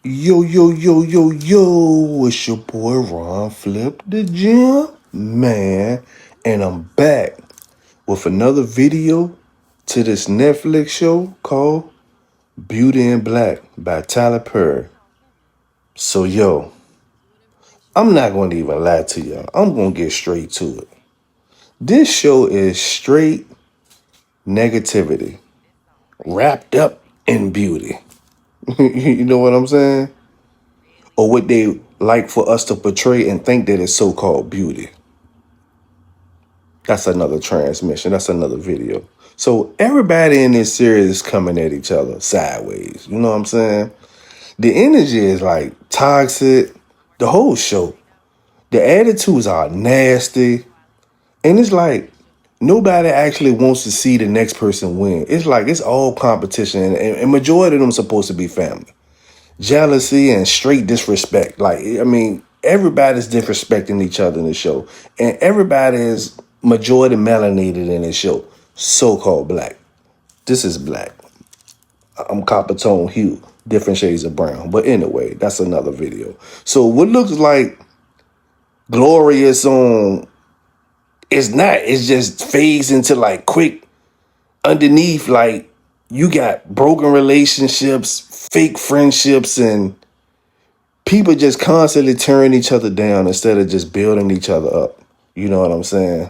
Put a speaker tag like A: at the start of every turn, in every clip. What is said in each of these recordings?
A: Yo, yo, yo, yo, yo, it's your boy Ron Flip the Gym, man. And I'm back with another video to this Netflix show called Beauty in Black by Tyler Perry. So, yo, I'm not going to even lie to y'all. I'm going to get straight to it. This show is straight negativity wrapped up in beauty. You know what I'm saying? Or what they like for us to portray and think that it's so-called beauty. That's another transmission. That's another video. So everybody in this series is coming at each other sideways. You know what I'm saying? The energy is like toxic. The whole show. The attitudes are nasty. And it's like nobody actually wants to see the next person win. It's like it's all competition. And majority of them supposed to be family. Jealousy and straight disrespect. Like, I mean, everybody's disrespecting each other in the show. And everybody is majority melanated in this show. So-called black. This is black. I'm copper tone hue. Different shades of brown. But anyway, that's another video. So what looks like glorious on, it's not. It's just fades into like quick underneath, like you got broken relationships, fake friendships, and people just constantly tearing each other down instead of just building each other up. You know what I'm saying?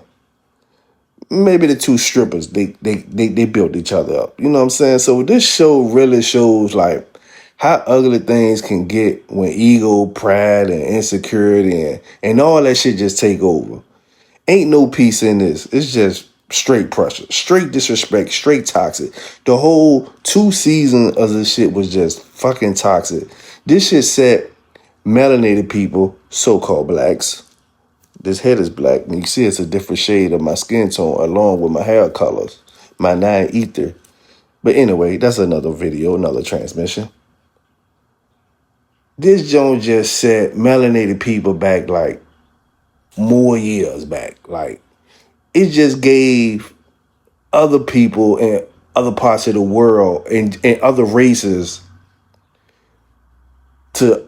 A: Maybe the two strippers, they built each other up. You know what I'm saying? So this show really shows like how ugly things can get when ego, pride, and insecurity and all that shit just take over. Ain't no peace in this. It's just straight pressure, straight disrespect, straight toxic. The whole 2 seasons of this shit was just fucking toxic. This shit set melanated people, so-called blacks. This head is black, and you see it's a different shade of my skin tone along with my hair colors, my 9 ether. But anyway, that's another video, another transmission. This joint just set melanated people back like more years back. Like, it just gave other people in other parts of the world and other races to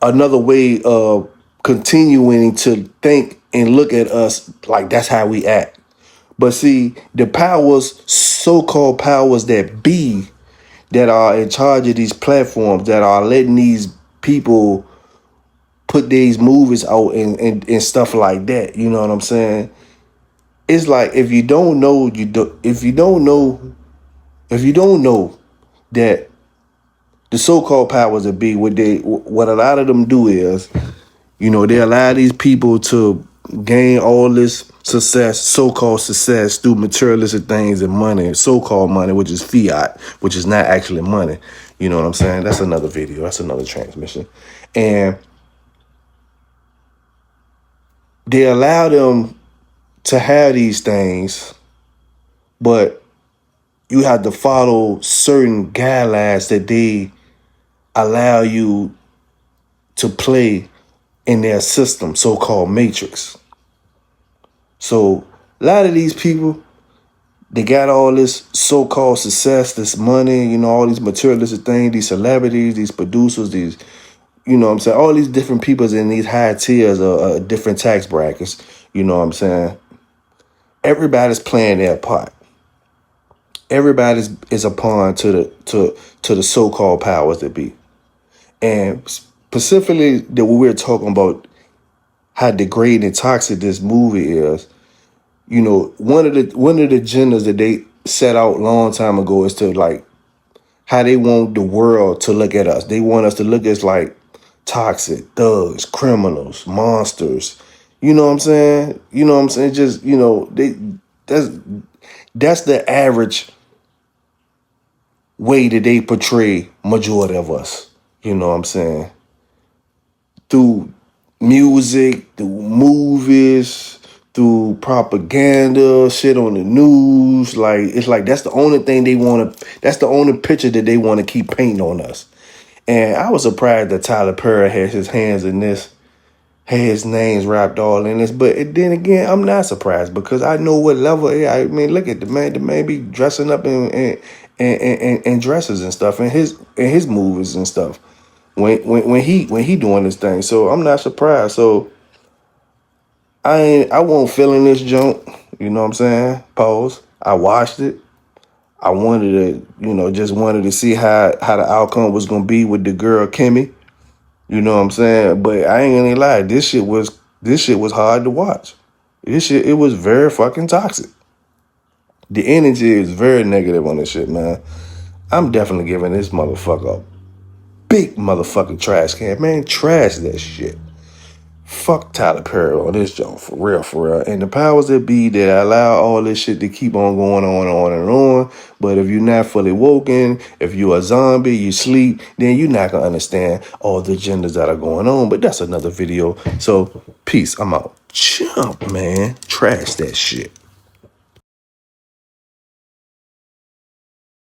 A: another way of continuing to think and look at us like that's how we act. But see, the powers, so-called powers that be, that are in charge of these platforms, that are letting these people put these movies out and stuff like that, you know what I'm saying? It's like if you don't know, if you don't know that the so-called powers that be, what a lot of them do is, you know, they allow these people to gain all this success, so-called success, through materialistic things and money, so-called money, which is fiat, which is not actually money. You know what I'm saying? That's another video. That's another transmission. And they allow them to have these things, but you have to follow certain guidelines that they allow you to play in their system, so-called matrix. So a lot of these people, they got all this so-called success, this money, you know, all these materialistic things, these celebrities, these producers, these, you know what I'm saying, all these different peoples in these high tiers of different tax brackets, you know what I'm saying. Everybody's playing their part. Everybody is a pawn to the so-called powers that be. And specifically, that what we're talking about, how degrading and toxic this movie is. You know, one of the agendas that they set out a long time ago is to like how they want the world to look at us. They want us to look as like toxic, thugs, criminals, monsters. You know what I'm saying? You know what I'm saying? Just, you know, that's the average way that they portray majority of us. You know what I'm saying? Through music, through movies, through propaganda, shit on the news. Like, it's like that's the only thing they want to, that's the only picture that they want to keep painting on us. And I was surprised that Tyler Perry had his hands in this, had his names wrapped all in this. But then again, I'm not surprised because I know what level. I mean, look at the man. The man be dressing up in dresses and stuff in his movies and stuff. when he doing this thing. So I'm not surprised. So I won't feeling this junk. You know what I'm saying? Pause. I watched it. I wanted to, just wanted to see how the outcome was gonna be with the girl Kimmy. You know what I'm saying? But I ain't gonna lie, this shit was hard to watch. This shit, it was very fucking toxic. The energy is very negative on this shit, man. I'm definitely giving this motherfucker a big motherfucking trash can. Man, trash that shit. Fuck Tyler Perry on this joint, for real, for real. And the powers that be that allow all this shit to keep on going on and on. But if you're not fully woken, if you're a zombie, you sleep, then you're not gonna understand all the genders that are going on. But that's another video. So, peace. I'm out. Jump, man. Trash that shit.